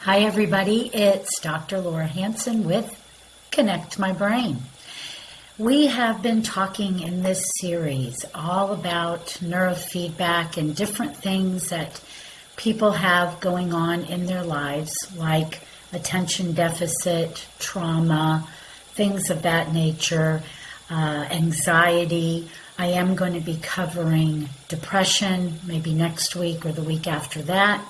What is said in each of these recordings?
Hi everybody, it's Dr. Laura Hanson with Connect My Brain. We have been talking in this series all about neurofeedback and different things that people have going on in their lives, like attention deficit, trauma, things of that nature, anxiety. I am going to be covering depression maybe next week or the week after that.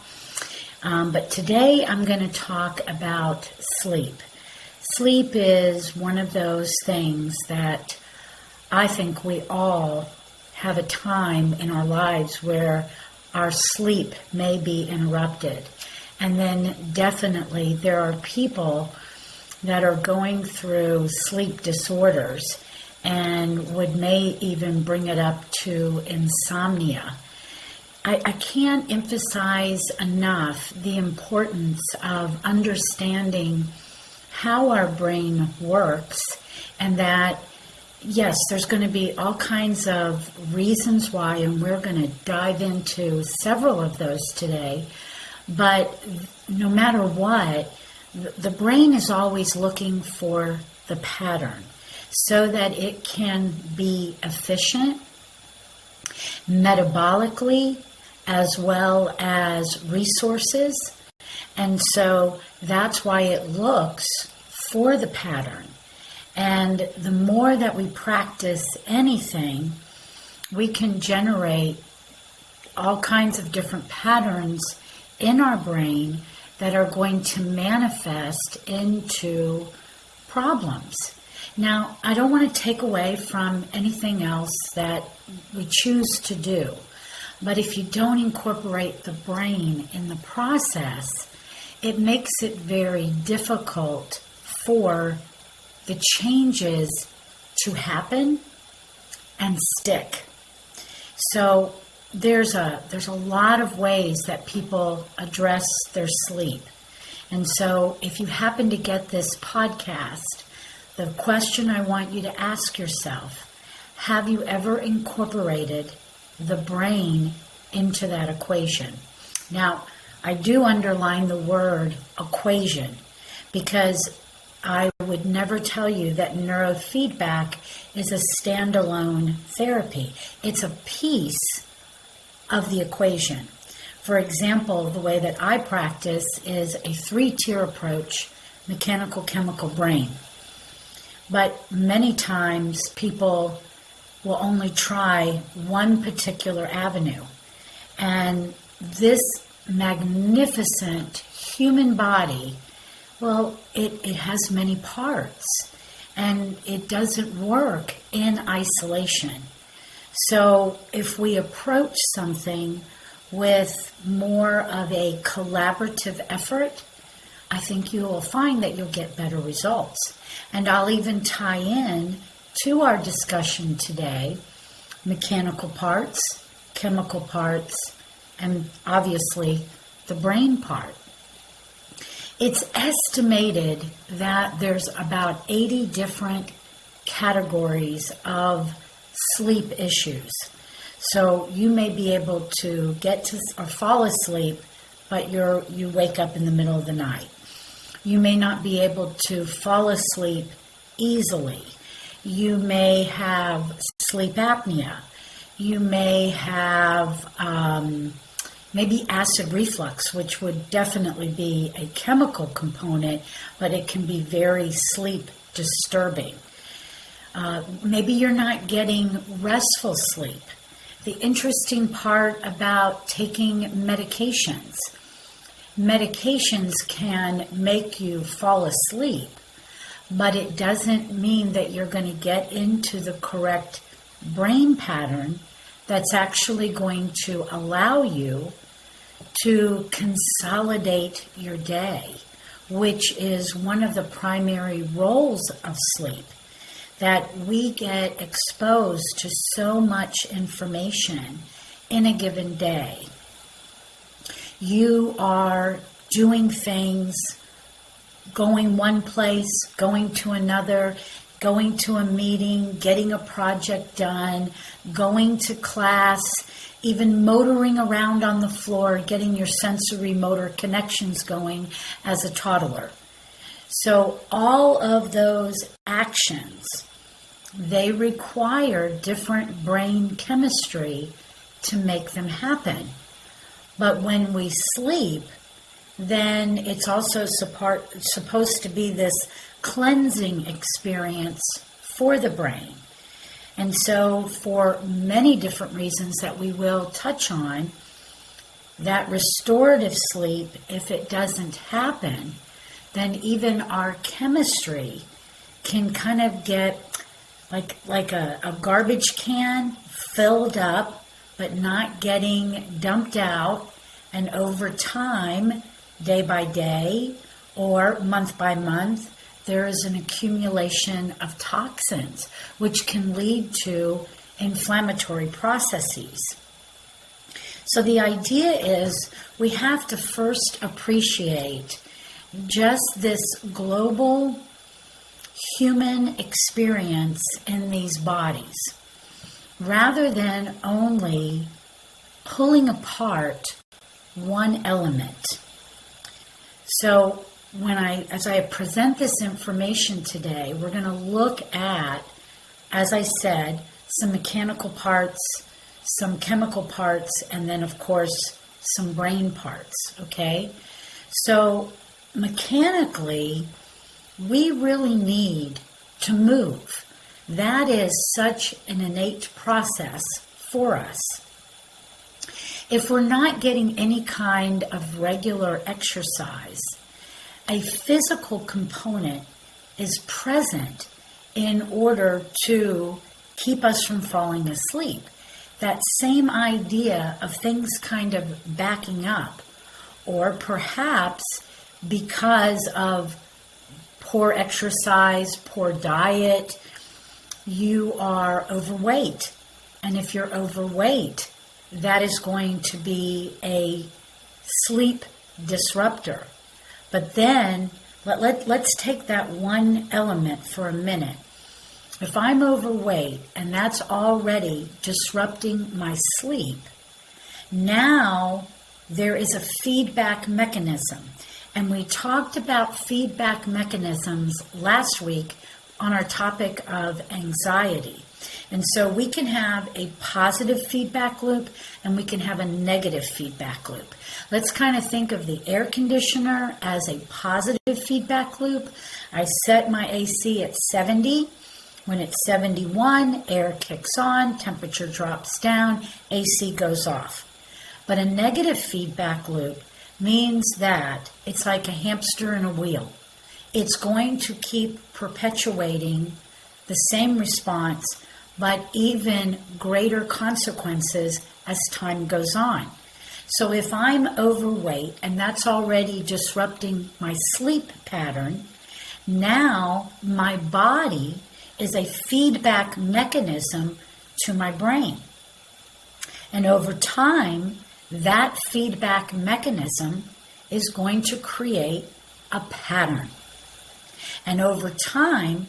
But today I'm going to talk about sleep. Sleep is one of those things that I think we all have a time in our lives where our sleep may be interrupted. And then definitely there are people that are going through sleep disorders and may even bring it up to insomnia. I can't emphasize enough the importance of understanding how our brain works, and that, yes, there's going to be all kinds of reasons why, and we're going to dive into several of those today. But no matter what, the brain is always looking for the pattern so that it can be efficient metabolically, as well as resources. And so that's why it looks for the pattern. And the more that we practice anything, we can generate all kinds of different patterns in our brain that are going to manifest into problems. Now, I don't want to take away from anything else that we choose to do. But if you don't incorporate the brain in the process, it makes it very difficult for the changes to happen and stick. So there's a lot of ways that people address their sleep. And so if you happen to get this podcast, the question I want you to ask yourself, have you ever incorporated the brain into that equation? Now, I do underline the word equation because I would never tell you that neurofeedback is a standalone therapy. It's a piece of the equation. For example, the way that I practice is a 3-tier approach, mechanical, chemical, brain. But many times people will only try one particular avenue. And this magnificent human body, well, it has many parts, and it doesn't work in isolation. So if we approach something with more of a collaborative effort, I think you will find that you'll get better results. And I'll even tie in to our discussion today, mechanical parts, chemical parts, and obviously the brain part. It's estimated that there's about 80 different categories of sleep issues. So you may be able to get to or fall asleep, but you wake up in the middle of the night. You may not be able to fall asleep easily. You may have sleep apnea. You may have maybe acid reflux, which would definitely be a chemical component, but it can be very sleep disturbing. Maybe you're not getting restful sleep. The interesting part about taking medications can make you fall asleep, but it doesn't mean that you're going to get into the correct brain pattern that's actually going to allow you to consolidate your day, which is one of the primary roles of sleep, that we get exposed to so much information in a given day. You are doing things, going one place, going to another, going to a meeting, getting a project done, going to class, even motoring around on the floor, getting your sensory motor connections going as a toddler. So all of those actions, they require different brain chemistry to make them happen. But when we sleep, then it's also supposed to be this cleansing experience for the brain. And so for many different reasons that we will touch on, that restorative sleep, if it doesn't happen, then even our chemistry can kind of get like a garbage can filled up, but not getting dumped out. And over time, day by day or month by month, there is an accumulation of toxins, which can lead to inflammatory processes. So the idea is we have to first appreciate just this global human experience in these bodies, rather than only pulling apart one element. So as I present this information today, we're going to look at, as I said, some mechanical parts, some chemical parts, and then, of course, some brain parts, okay? So mechanically, we really need to move. That is such an innate process for us. If we're not getting any kind of regular exercise, a physical component is present in order to keep us from falling asleep. That same idea of things kind of backing up, or perhaps because of poor exercise, poor diet, you are overweight. And if you're overweight, that is going to be a sleep disruptor. But then, let's take that one element for a minute. If I'm overweight and that's already disrupting my sleep, now there is a feedback mechanism. And we talked about feedback mechanisms last week on our topic of anxiety. And so we can have a positive feedback loop and we can have a negative feedback loop. Let's kind of think of the air conditioner as a positive feedback loop. I set my AC at 70. When it's 71, air kicks on, temperature drops down, AC goes off. But a negative feedback loop means that it's like a hamster in a wheel. It's going to keep perpetuating the same response, but even greater consequences as time goes on. So if I'm overweight and that's already disrupting my sleep pattern, now my body is a feedback mechanism to my brain. And over time, that feedback mechanism is going to create a pattern. And over time,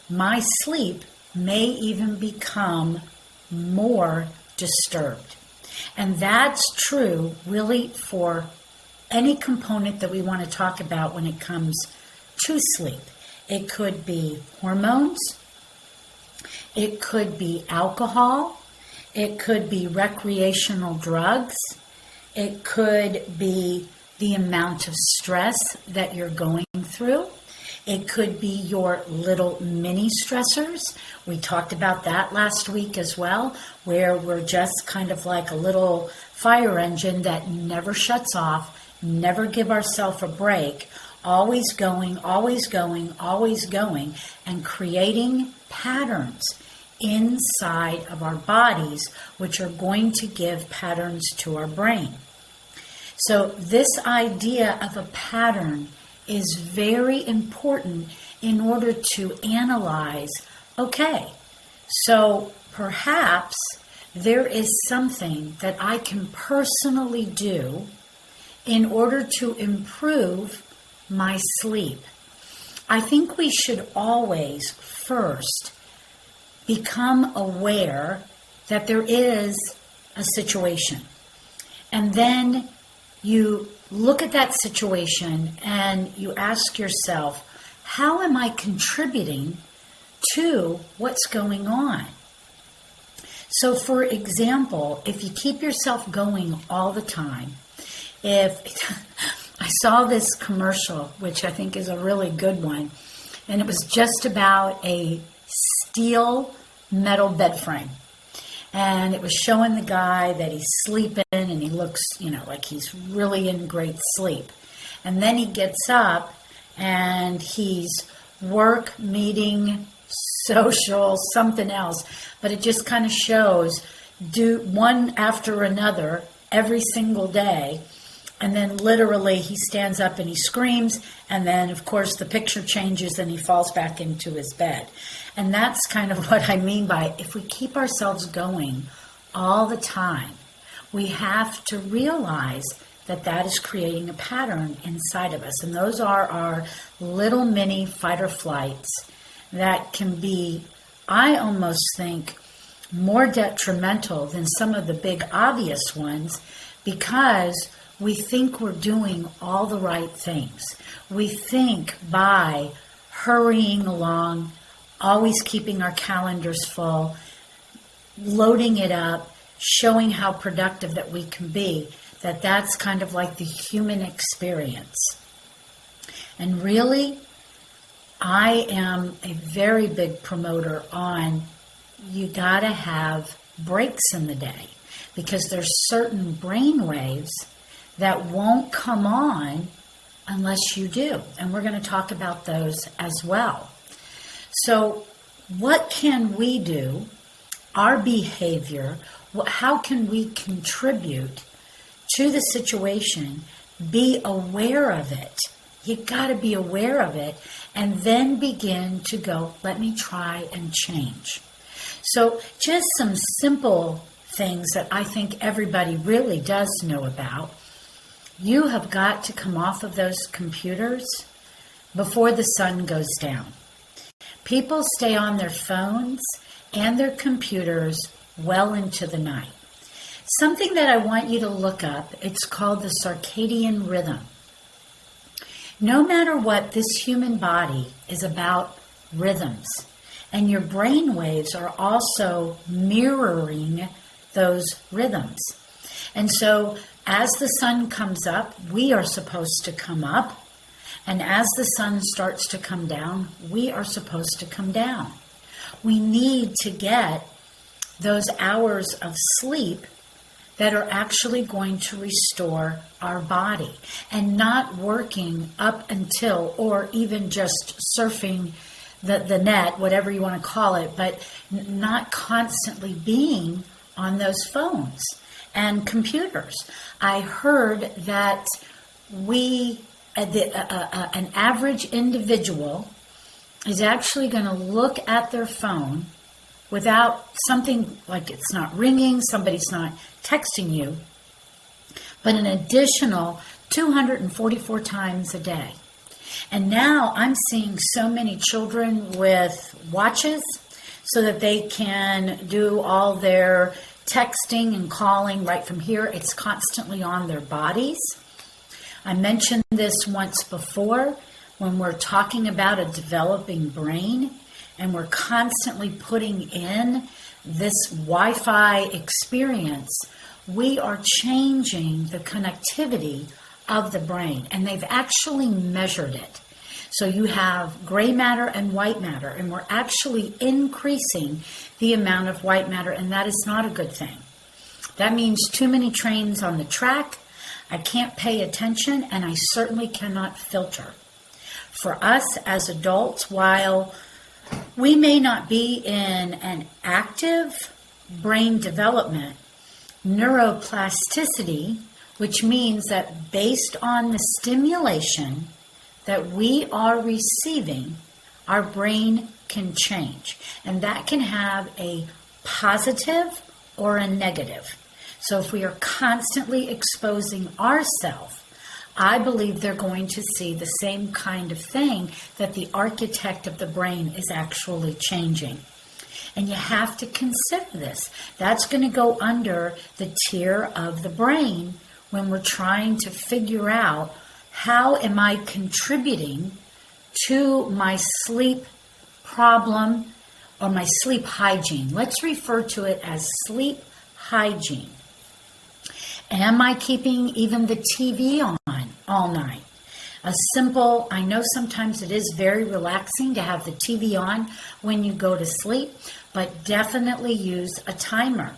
my sleep may even become more disturbed. And that's true really for any component that we want to talk about when it comes to sleep. It could be hormones, it could be alcohol, it could be recreational drugs, it could be the amount of stress that you're going through. It could be your little mini stressors. We talked about that last week as well, where we're just kind of like a little fire engine that never shuts off, never give ourselves a break, always going, always going, always going, and creating patterns inside of our bodies, which are going to give patterns to our brain. So this idea of a pattern is very important in order to analyze, okay, so perhaps there is something that I can personally do in order to improve my sleep. I think we should always first become aware that there is a situation. And then you look at that situation and you ask yourself, how am I contributing to what's going on? So for example, if you keep yourself going all the time, if I saw this commercial, which I think is a really good one, and it was just about a steel metal bed frame. And it was showing the guy that he's sleeping and he looks, like he's really in great sleep. And then he gets up and he's work, meeting, social, something else. But it just kind of shows do one after another every single day. And then literally he stands up and he screams. And then, of course, the picture changes and he falls back into his bed. And that's kind of what I mean by if we keep ourselves going all the time, we have to realize that that is creating a pattern inside of us. And those are our little mini fight or flights that can be, I almost think, more detrimental than some of the big obvious ones because we think we're doing all the right things. We think by hurrying along, always keeping our calendars full, loading it up, showing how productive that we can be, that's kind of like the human experience. And really, I am a very big promoter on you gotta have breaks in the day because there's certain brain waves that won't come on unless you do. And we're going to talk about those as well. So what can we do? Our behavior, how can we contribute to the situation? Be aware of it. You got to be aware of it and then begin to go, let me try and change. So just some simple things that I think everybody really does know about. You have got to come off of those computers before the sun goes down. People stay on their phones and their computers well into the night. Something that I want you to look up, it's called the circadian rhythm. No matter what, this human body is about rhythms. And your brain waves are also mirroring those rhythms. And so as the sun comes up, we are supposed to come up. And as the sun starts to come down, we are supposed to come down. We need to get those hours of sleep that are actually going to restore our body and not working up until or even just surfing the net, whatever you want to call it, but not constantly being on those phones and computers. I heard that an average individual is actually going to look at their phone without something like it's not ringing, somebody's not texting you, but an additional 244 times a day. And now I'm seeing so many children with watches so that they can do all their texting and calling right from here. It's constantly on their bodies. I mentioned this once before when we're talking about a developing brain and we're constantly putting in this Wi-Fi experience, we are changing the connectivity of the brain, and they've actually measured it. So you have gray matter and white matter, and we're actually increasing the amount of white matter, and that is not a good thing. That means too many trains on the track. I can't pay attention, and I certainly cannot filter. For us as adults, while we may not be in an active brain development, neuroplasticity, which means that based on the stimulation that we are receiving, our brain can change. And that can have a positive or a negative. So if we are constantly exposing ourselves, I believe they're going to see the same kind of thing, that the architect of the brain is actually changing. And you have to consider this. That's going to go under the tier of the brain when we're trying to figure out how am I contributing to my sleep problem or my sleep hygiene. Let's refer to it as sleep hygiene. Am I keeping even the TV on all night? I know sometimes it is very relaxing to have the TV on when you go to sleep, but definitely use a timer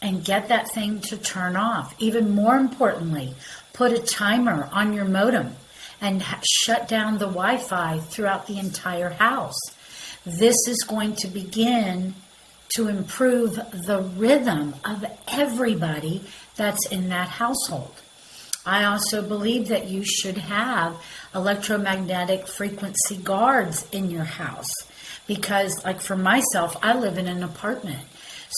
and get that thing to turn off. Even more importantly, put a timer on your modem and shut down the Wi-Fi throughout the entire house. This is going to begin to improve the rhythm of everybody that's in that household. I also believe that you should have electromagnetic frequency guards in your house because, like for myself, I live in an apartment.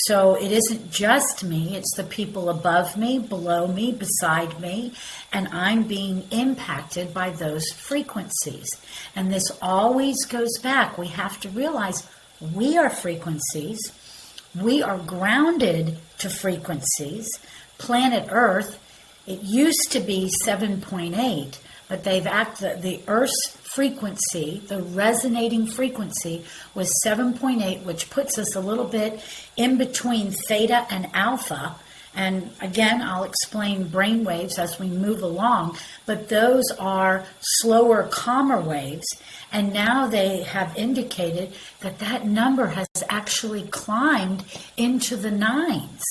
So it isn't just me, it's the people above me, below me, beside me, and I'm being impacted by those frequencies. And this always goes back. We have to realize we are frequencies. We are grounded to frequencies. Planet Earth, it used to be 7.8, but the Earth's frequency, the resonating frequency, was 7.8, which puts us a little bit in between theta and alpha. And again, I'll explain brainwaves as we move along, but those are slower, calmer waves. And now they have indicated that that number has actually climbed into the nines.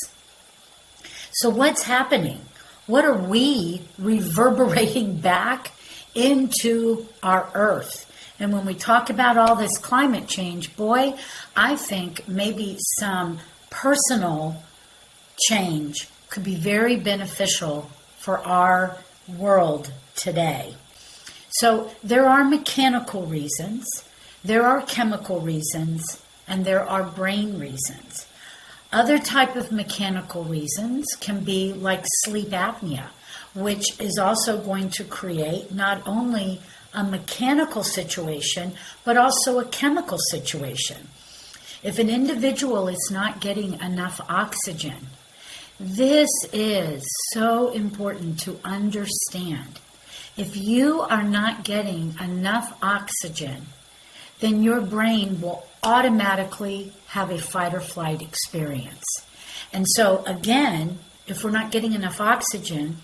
So what's happening? What are we reverberating back into our Earth? And when we talk about all this climate change, boy, I think maybe some personal change could be very beneficial for our world today. So there are mechanical reasons, there are chemical reasons, and there are brain reasons. Other type of mechanical reasons can be like sleep apnea, which is also going to create not only a mechanical situation, but also a chemical situation. If an individual is not getting enough oxygen, this is so important to understand. If you are not getting enough oxygen, then your brain will automatically have a fight or flight experience. And so again, if we're not getting enough oxygen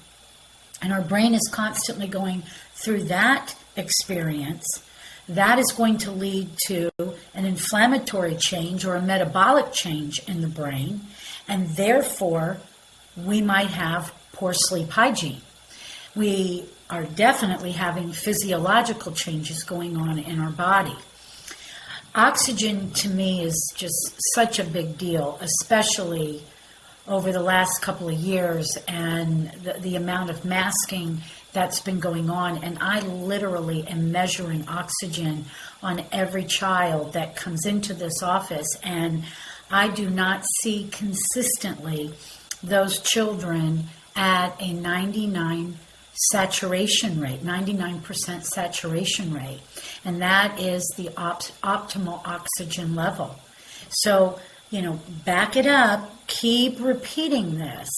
and our brain is constantly going through that experience, that is going to lead to an inflammatory change or a metabolic change in the brain, and therefore we might have poor sleep hygiene. We are definitely having physiological changes going on in our body. Oxygen to me is just such a big deal, especially over the last couple of years and the amount of masking that's been going on. And I literally am measuring oxygen on every child that comes into this office, and I do not see consistently those children at a 99% saturation rate. And that is the optimal oxygen level. So, back it up, keep repeating this.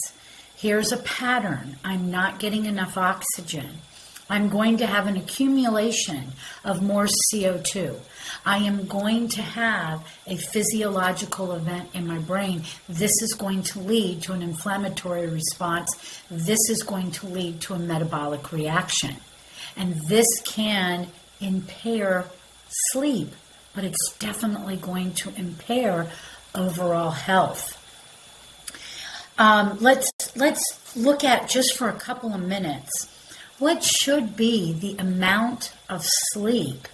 Here's a pattern. I'm not getting enough oxygen. I'm going to have an accumulation of more CO2. I am going to have a physiological event in my brain. This is going to lead to an inflammatory response. This is going to lead to a metabolic reaction. And this can impair sleep, but it's definitely going to impair overall health. Let's look at, just for a couple of minutes, what should be the amount of sleep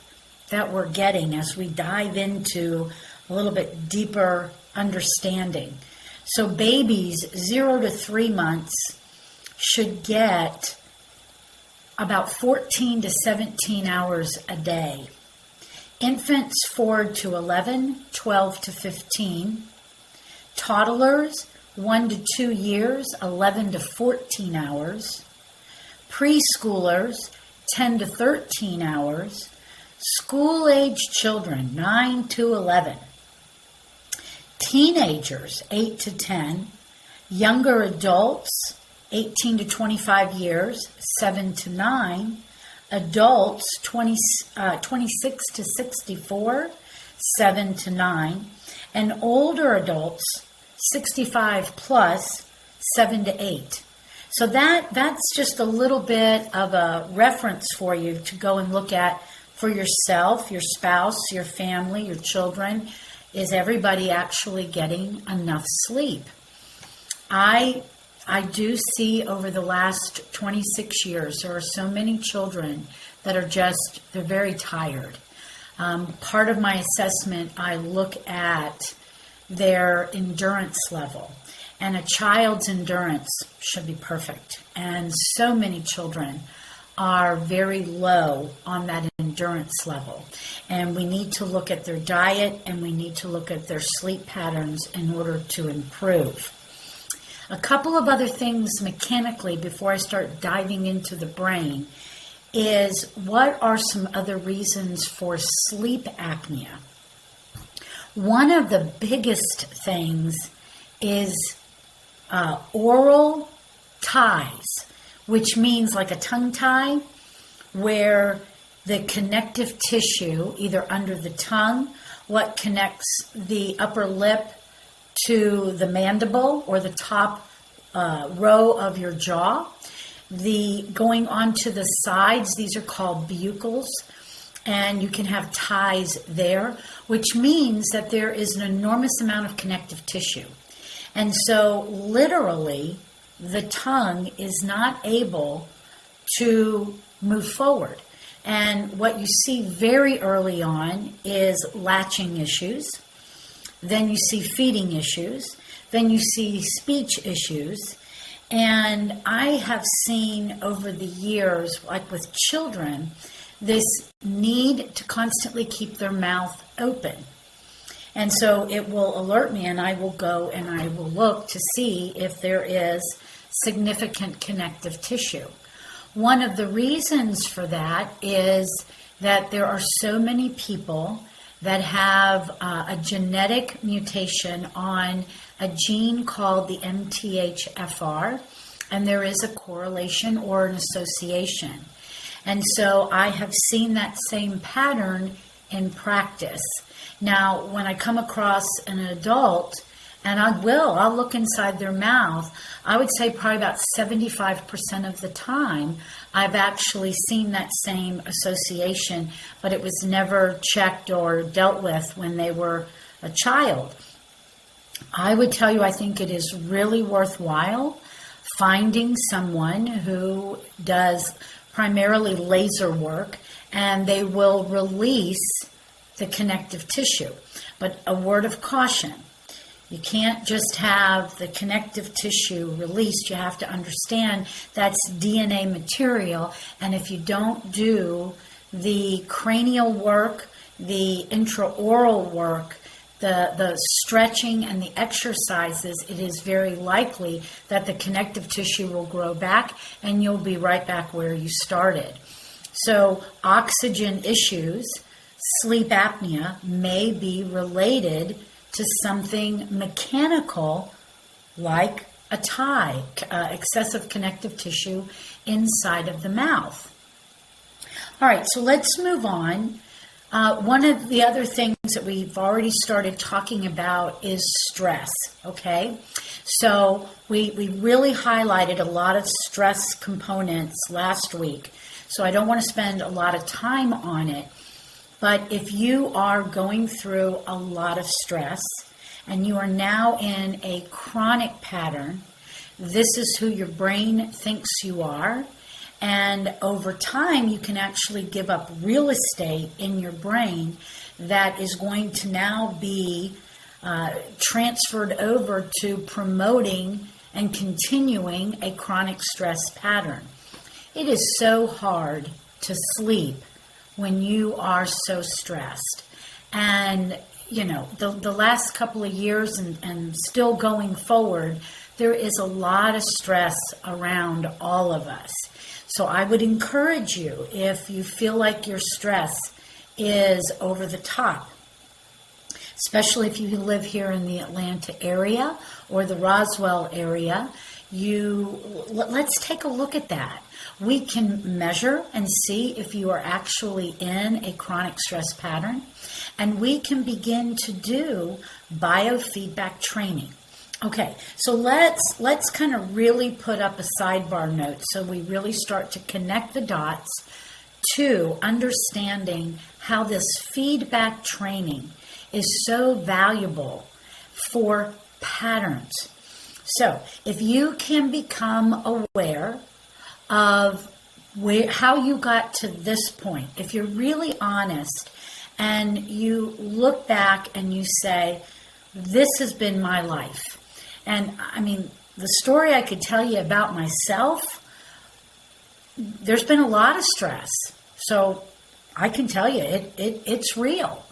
that we're getting as we dive into a little bit deeper understanding. So babies 0 to 3 months should get about 14 to 17 hours a day. Infants 4 to 11, 12 to 15. Toddlers 1 to 2 years, 11 to 14 hours. Preschoolers 10 to 13 hours. School-age children 9 to 11. teenagers, 8 to 10, younger adults, 18 to 25 years, 7 to 9, adults, 26 to 64, 7 to 9, and older adults, 65 plus, 7 to 8. So that's just a little bit of a reference for you to go and look at for yourself, your spouse, your family, your children. Is everybody actually getting enough sleep? I do see over the last 26 years, there are so many children that are they're very tired. Part of my assessment, I look at their endurance level. And a child's endurance should be perfect. And so many children are very low on that endurance level. And we need to look at their diet and we need to look at their sleep patterns in order to improve. A couple of other things mechanically before I start diving into the brain is what are some other reasons for sleep apnea? One of the biggest things is oral ties, which means like a tongue tie, where the connective tissue, either under the tongue, what connects the upper lip to the mandible or the top row of your jaw, the going onto the sides, these are called buccals, and you can have ties there, which means that there is an enormous amount of connective tissue. And so literally, the tongue is not able to move forward. And what you see very early on is latching issues. Then you see feeding issues. Then you see speech issues. And I have seen over the years, like with children, this need to constantly keep their mouth open. And so it will alert me, and I will go and I will look to see if there is significant connective tissue. One of the reasons for that is that there are so many people that have a genetic mutation on a gene called the MTHFR, and there is a correlation or an association. And so I have seen that same pattern in practice. Now, when I come across an adult, and I'll look inside their mouth, I would say probably about 75% of the time, I've actually seen that same association, but it was never checked or dealt with when they were a child. I would tell you, I think it is really worthwhile finding someone who does primarily laser work, and they will release the connective tissue. But a word of caution, you can't just have the connective tissue released. You have to understand that's DNA material, and if you don't do the cranial work, the intraoral work, the stretching and the exercises, it is very likely that the connective tissue will grow back and you'll be right back where you started. So oxygen issues, sleep apnea, may be related to something mechanical like a tie, excessive connective tissue inside of the mouth. All right, so let's move on. One of the other things that we've already started talking about is stress, okay? So we really highlighted a lot of stress components last week, so I don't want to spend a lot of time on it. But if you are going through a lot of stress and you are now in a chronic pattern, this is who your brain thinks you are. And over time, you can actually give up real estate in your brain that is going to now be transferred over to promoting and continuing a chronic stress pattern. It is so hard to sleep when you are so stressed. And, you know, the last couple of years and still going forward, there is a lot of stress around all of us. So I would encourage you, if you feel like your stress is over the top, especially if you live here in the Atlanta area or the Roswell area, let's take a look at that. We can measure and see if you are actually in a chronic stress pattern, and we can begin to do biofeedback training. Okay, so let's kind of really put up a sidebar note so we really start to connect the dots to understanding how this feedback training is so valuable for patterns. So if you can become aware of how you got to this point, if you're really honest and you look back and you say, this has been my life. And I mean, the story I could tell you about myself, there's been a lot of stress. So I can tell you it's real.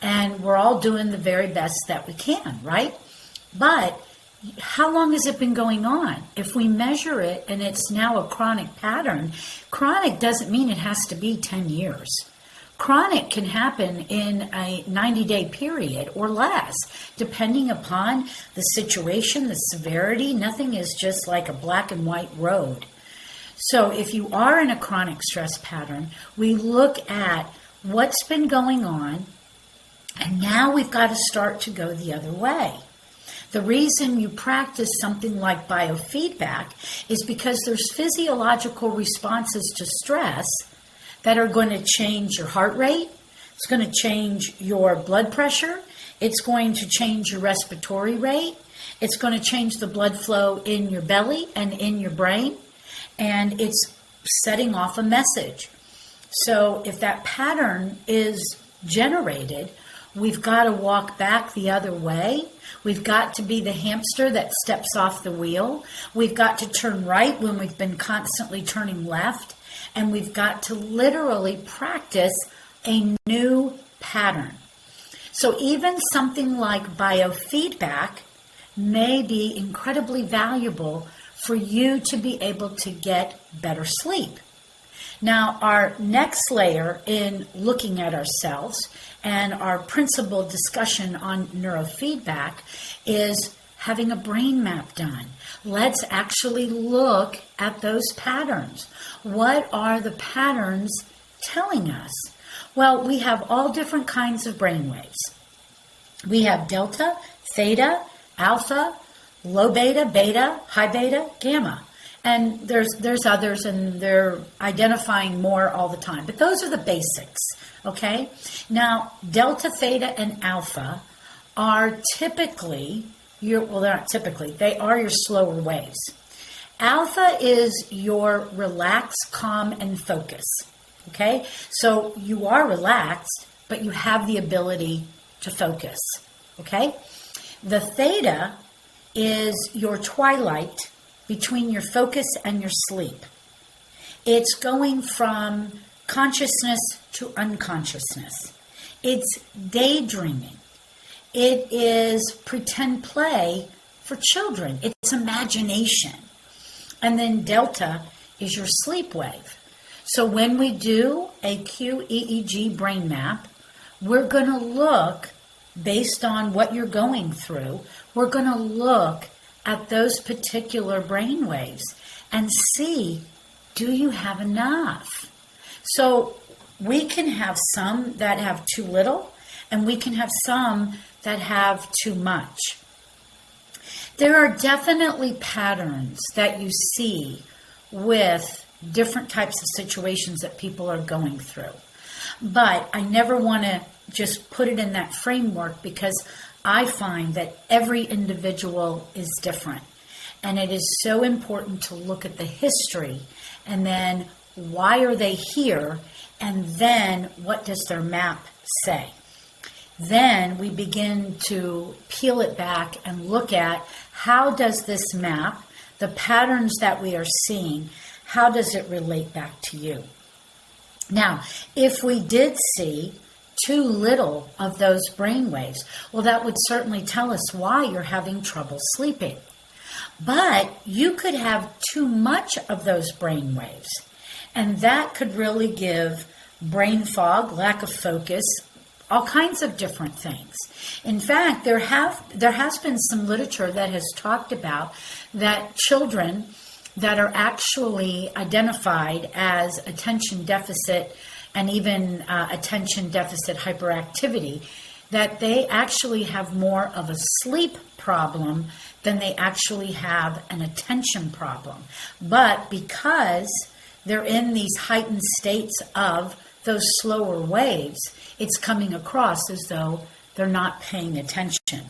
And we're all doing the very best that we can, right? But how long has it been going on? If we measure it and it's now a chronic pattern, chronic doesn't mean it has to be 10 years. Chronic can happen in a 90-day period or less, depending upon the situation, the severity. Nothing is just like a black and white road. So if you are in a chronic stress pattern, we look at what's been going on, and now we've got to start to go the other way. The reason you practice something like biofeedback is because there's physiological responses to stress that are going to change your heart rate. It's going to change your blood pressure. It's going to change your respiratory rate. It's going to change the blood flow in your belly and in your brain. And it's setting off a message. So if that pattern is generated, we've got to walk back the other way. We've got to be the hamster that steps off the wheel. We've got to turn right when we've been constantly turning left. And we've got to literally practice a new pattern. So even something like biofeedback may be incredibly valuable for you to be able to get better sleep. Now, our next layer in looking at ourselves and our principal discussion on neurofeedback is having a brain map done. Let's actually look at those patterns. What are the patterns telling us? Well, we have all different kinds of brain waves. We have delta, theta, alpha, low beta, beta, high beta, gamma. And there's others, and they're identifying more all the time. But those are the basics, okay? Now, delta, theta, and alpha are typically, they're not typically, they are your slower waves. Alpha is your relax, calm, and focus, okay? So you are relaxed, but you have the ability to focus, okay? The theta is your twilight between your focus and your sleep. It's going from consciousness to unconsciousness. It's daydreaming. It is pretend play for children. It's imagination. And then delta is your sleep wave. So when we do a QEEG brain map, we're going to look, based on what you're going through, we're going to look at those particular brain waves and see, do you have enough? So we can have some that have too little, and we can have some that have too much. There are definitely patterns that you see with different types of situations that people are going through. But I never want to just put it in that framework, because I find that every individual is different. And it is so important to look at the history, and then why are they here, and then what does their map say? Then we begin to peel it back and look at, how does this map, the patterns that we are seeing, how does it relate back to you? Now, if we did see too little of those brain waves, well, that would certainly tell us why you're having trouble sleeping. But you could have too much of those brain waves, and that could really give brain fog, lack of focus, all kinds of different things. In fact, there has been some literature that has talked about that children that are actually identified as attention deficit and even attention deficit hyperactivity, that they actually have more of a sleep problem than they actually have an attention problem. But because they're in these heightened states of those slower waves, it's coming across as though they're not paying attention.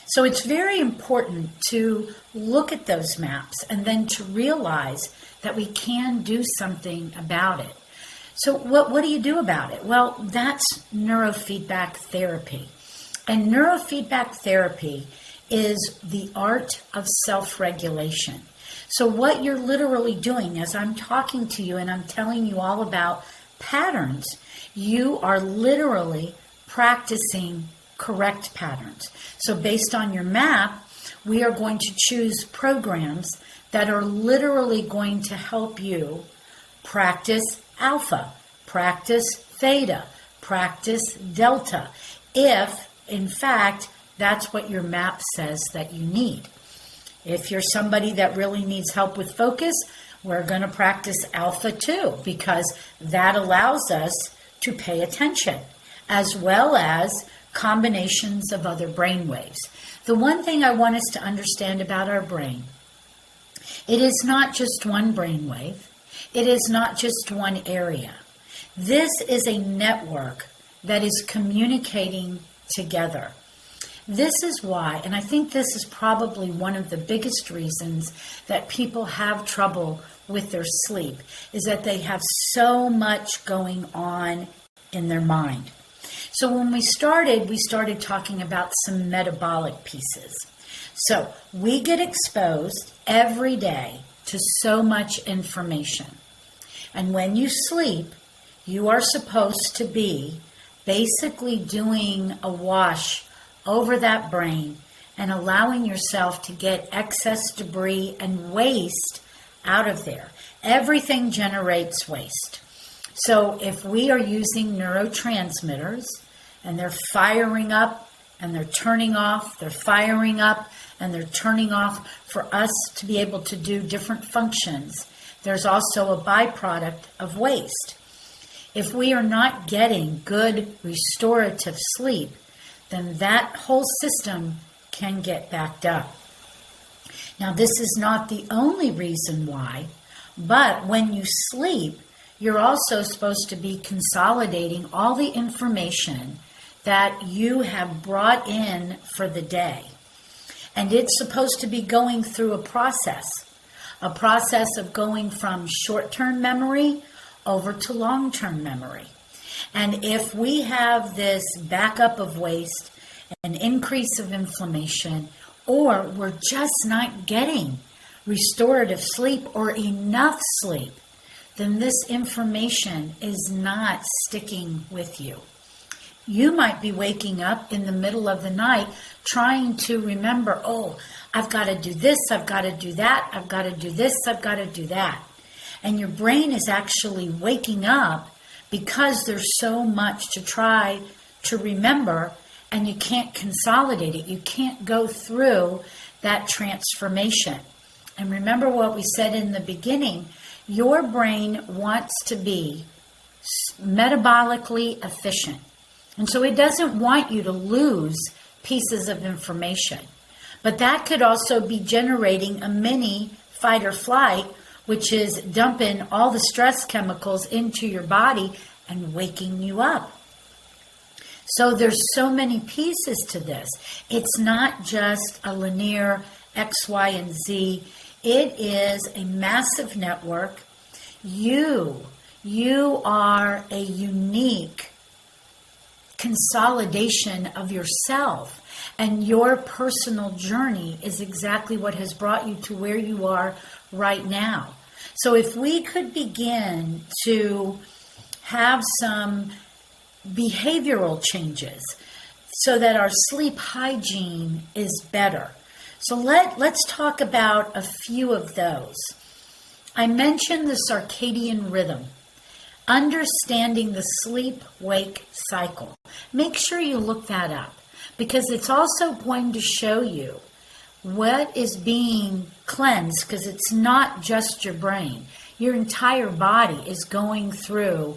So it's very important to look at those maps and then to realize that we can do something about it. So what do you do about it? Well, that's neurofeedback therapy. And neurofeedback therapy is the art of self-regulation. So what you're literally doing as I'm talking to you and I'm telling you all about patterns, you are literally practicing correct patterns. So based on your map, we are going to choose programs that are literally going to help you practice alpha, practice theta, practice delta, if in fact that's what your map says that you need. If you're somebody that really needs help with focus, we're going to practice alpha too, because that allows us to pay attention, as well as combinations of other brain waves. The one thing I want us to understand about our brain, it is not just one brain wave. It is not just one area. This is a network that is communicating together. This is why, and I think this is probably one of the biggest reasons that people have trouble with their sleep, is that they have so much going on in their mind. So when we started talking about some metabolic pieces. So we get exposed every day to so much information. And when you sleep, you are supposed to be basically doing a wash over that brain and allowing yourself to get excess debris and waste out of there. Everything generates waste. So if we are using neurotransmitters and they're firing up and they're turning off, they're firing up and they're turning off for us to be able to do different functions, there's also a byproduct of waste. If we are not getting good restorative sleep, then that whole system can get backed up. Now, this is not the only reason why, but when you sleep, you're also supposed to be consolidating all the information that you have brought in for the day. And it's supposed to be going through a process of going from short-term memory over to long-term memory. And if we have this backup of waste, an increase of inflammation, or we're just not getting restorative sleep or enough sleep, then this information is not sticking with you. You might be waking up in the middle of the night trying to remember, oh, I've got to do this, I've got to do that, I've got to do this, I've got to do that. And your brain is actually waking up because there's so much to try to remember, and you can't consolidate it. You can't go through that transformation. And remember what we said in the beginning, your brain wants to be metabolically efficient. And so it doesn't want you to lose pieces of information. But that could also be generating a mini fight or flight, which is dumping all the stress chemicals into your body and waking you up. So there's so many pieces to this. It's not just a linear X, Y, and Z. It is a massive network. You are a unique consolidation of yourself, and your personal journey is exactly what has brought you to where you are right now. So if we could begin to have some behavioral changes so that our sleep hygiene is better. So let's talk about a few of those. I mentioned the circadian rhythm. Understanding the sleep-wake cycle. Make sure you look that up, because it's also going to show you what is being cleansed, because it's not just your brain. Your entire body is going through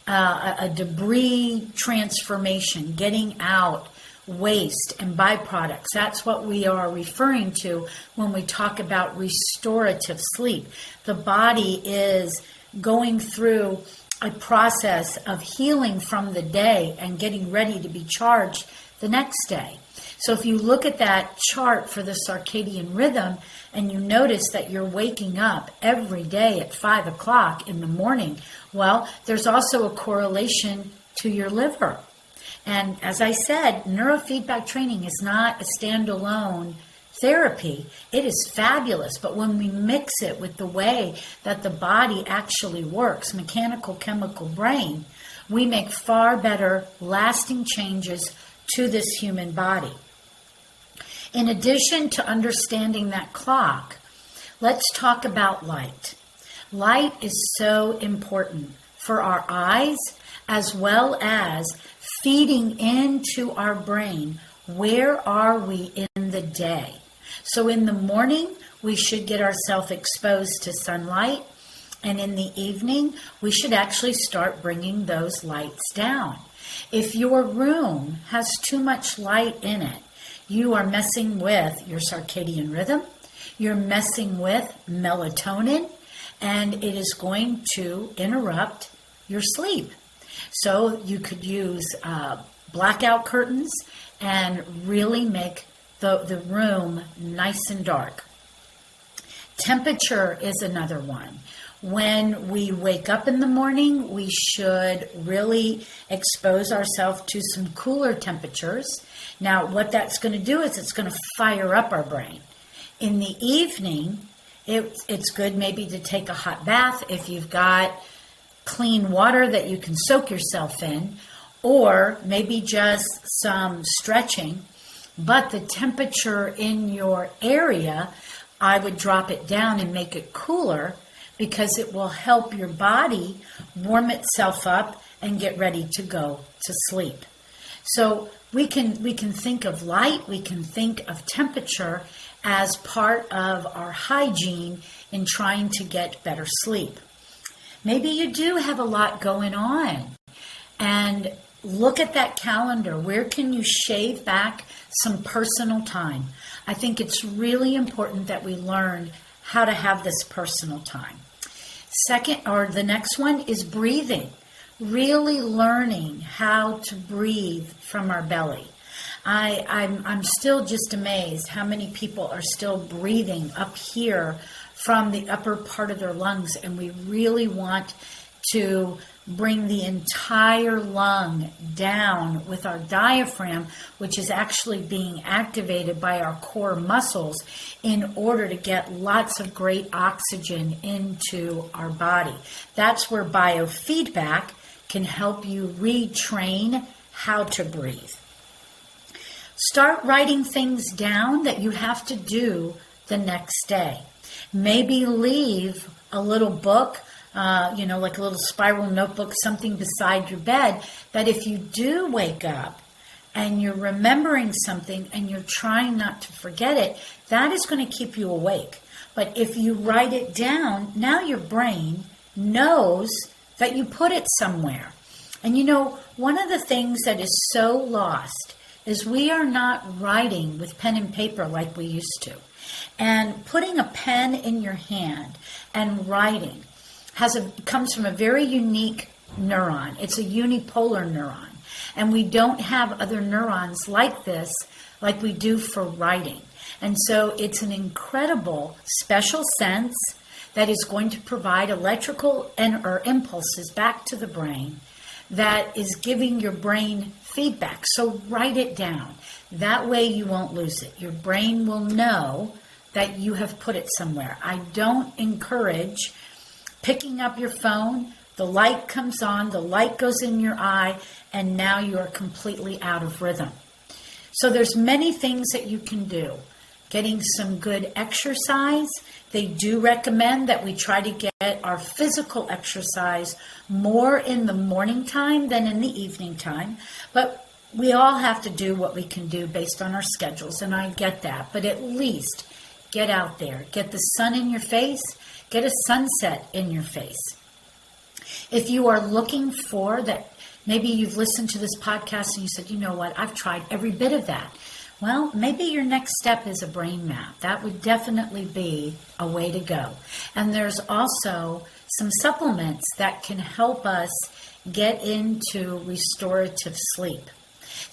a debris transformation, getting out waste and byproducts. That's what we are referring to when we talk about restorative sleep. The body is going through a process of healing from the day and getting ready to be charged the next day. So if you look at that chart for the circadian rhythm and you notice that you're waking up every day at 5 o'clock in the morning, well, there's also a correlation to your liver. And as I said, neurofeedback training is not a standalone therapy. It is fabulous, but when we mix it with the way that the body actually works, mechanical, chemical brain, we make far better lasting changes to this human body. In addition to understanding that clock, let's talk about light. Light is so important for our eyes, as well as feeding into our brain. Where are we in the day? So in the morning, we should get ourselves exposed to sunlight. And in the evening, we should actually start bringing those lights down. If your room has too much light in it, you are messing with your circadian rhythm, you're messing with melatonin, and it is going to interrupt your sleep. So you could use blackout curtains and really make the room nice and dark. Temperature is another one. When we wake up in the morning, we should really expose ourselves to some cooler temperatures. Now, what that's going to do is it's going to fire up our brain. In the evening, it's good maybe to take a hot bath if you've got clean water that you can soak yourself in, or maybe just some stretching. But the temperature in your area, I would drop it down and make it cooler, because it will help your body warm itself up and get ready to go to sleep. So we can think of light, we can think of temperature as part of our hygiene in trying to get better sleep. Maybe you do have a lot going on, and look at that calendar. Where can you shave back some personal time? I think it's really important that we learn how to have this personal time. Second, or the next one, is breathing. Really learning how to breathe from our belly. I'm still just amazed how many people are still breathing up here from the upper part of their lungs, and we really want to bring the entire lung down with our diaphragm, which is actually being activated by our core muscles in order to get lots of great oxygen into our body. That's where biofeedback can help you retrain how to breathe. Start writing things down that you have to do the next day. Maybe leave a little book, like a little spiral notebook, something beside your bed, that if you do wake up and you're remembering something and you're trying not to forget it, that is going to keep you awake. But if you write it down, now your brain knows that you put it somewhere. And one of the things that is so lost is we are not writing with pen and paper like we used to. And putting a pen in your hand and writing comes from a very unique neuron. It's a unipolar neuron. And we don't have other neurons like this, like we do for writing. And so it's an incredible special sense that is going to provide electrical or impulses back to the brain that is giving your brain feedback. So write it down. That way you won't lose it. Your brain will know that you have put it somewhere. I don't encourage picking up your phone, the light comes on, the light goes in your eye, and now you are completely out of rhythm. So there's many things that you can do. getting some good exercise. They do recommend that we try to get our physical exercise more in the morning time than in the evening time. But we all have to do what we can do based on our schedules, and I get that. But at least get out there, get the sun in your face, get a sunset in your face. If you are looking for that, maybe you've listened to this podcast and you said, you know what, I've tried every bit of that. Well, maybe your next step is a brain map. That would definitely be a way to go. And there's also some supplements that can help us get into restorative sleep.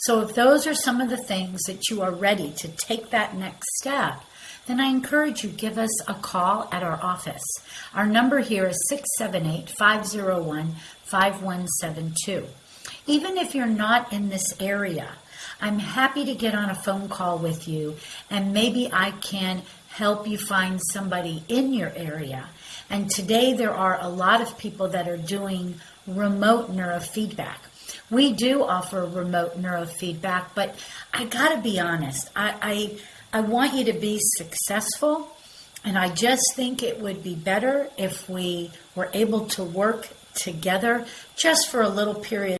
So if those are some of the things that you are ready to take that next step, then I encourage you, give us a call at our office. Our number here is 678-501-5172. Even if you're not in this area, I'm happy to get on a phone call with you, and maybe I can help you find somebody in your area. And today there are a lot of people that are doing remote neurofeedback. We do offer remote neurofeedback, but I gotta be honest, I want you to be successful, and I just think it would be better if we were able to work together just for a little period